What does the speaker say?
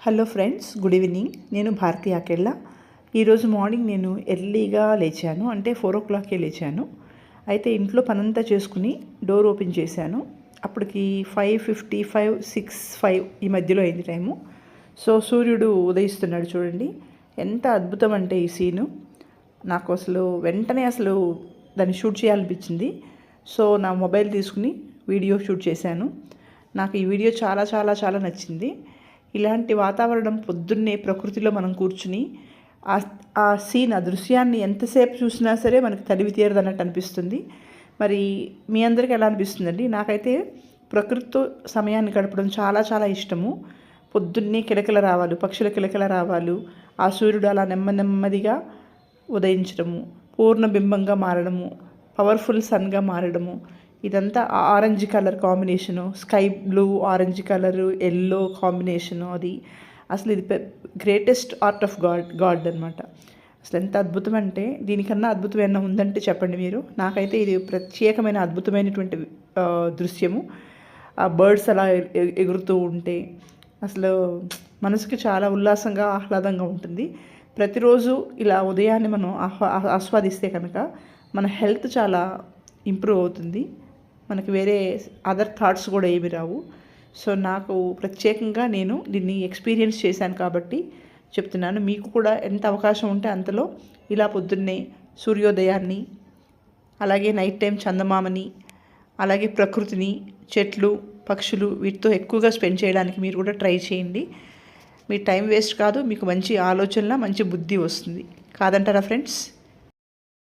Hello friends, good evening. నేను భారతి ఆకెళ్ళ. ఈరోజు morning నేను ఎర్లీగా లేచాను, అంటే 4 o'clockకే లేచాను. అయితే ఇంట్లో పనంతా చేసుకుని డోర్ ఓపెన్ చేశాను. అప్పటికి 5:55, 6:05 ఈ మధ్యలో అయింది టైము. సో సూర్యుడు ఉదయిస్తున్నాడు చూడండి. ఎంత అద్భుతం అంటే ఈ సీను నాకు అసలు వెంటనే దాన్ని షూట్ చేయాలనిపించింది. సో నా మొబైల్ తీసుకుని వీడియో షూట్ చేశాను. నాకు ఈ వీడియో చాలా చాలా చాలా నచ్చింది. ఇలాంటి వాతావరణం పొద్దున్నే ప్రకృతిలో మనం కూర్చుని ఆ సీన్, ఆ దృశ్యాన్ని ఎంతసేపు చూసినా సరే మనకు తనివి తీరదన్నట్టు అనిపిస్తుంది. మరి మీ అందరికీ ఎలా అనిపిస్తుందండి? నాకైతే ప్రకృతితో సమయాన్ని గడపడం చాలా చాలా ఇష్టము. పొద్దున్నే కిలకిల రావాలి, పక్షుల కిలకిల రావాలి, ఆ సూర్యుడు అలా నెమ్మదిగా ఉదయించడము, పూర్ణబింబంగా మారడము, పవర్ఫుల్ సన్గా మారడము, ఇదంతా orange colour combination, sky blue orange colour, yellow combination, అది అసలు ఇది గ్రేటెస్ట్ ఆర్ట్ ఆఫ్ గాడ్ అనమాట. అసలు ఎంత అద్భుతం అంటే, దీనికన్నా అద్భుతం ఏమన్నా ఉందంటే చెప్పండి మీరు. నాకైతే ఇది ప్రత్యేకమైన అద్భుతమైనటువంటి దృశ్యము. ఆ బర్డ్స్ అలా ఎగురుతూ ఉంటే అసలు మనసుకి చాలా ఉల్లాసంగా ఆహ్లాదంగా ఉంటుంది. ప్రతిరోజు ఇలా ఉదయాన్నే మనం ఆస్వాదిస్తే కనుక మన హెల్త్ చాలా ఇంప్రూవ్ అవుతుంది. మనకి వేరే అదర్ థాట్స్ కూడా ఏమి రావు. సో నాకు ప్రత్యేకంగా నేను దీన్ని ఎక్స్పీరియన్స్ చేశాను కాబట్టి చెప్తున్నాను. మీకు కూడా ఎంత అవకాశం ఉంటే అంతలో ఇలా పొద్దున్నే సూర్యోదయాన్ని, అలాగే నైట్ టైం చందమామని, అలాగే ప్రకృతిని, చెట్లు, పక్షులు, వీటితో ఎక్కువగా స్పెండ్ చేయడానికి మీరు కూడా ట్రై చేయండి. మీ టైం వేస్ట్ కాదు, మీకు మంచి ఆలోచనల మంచి బుద్ధి వస్తుంది. కాదంటారా ఫ్రెండ్స్?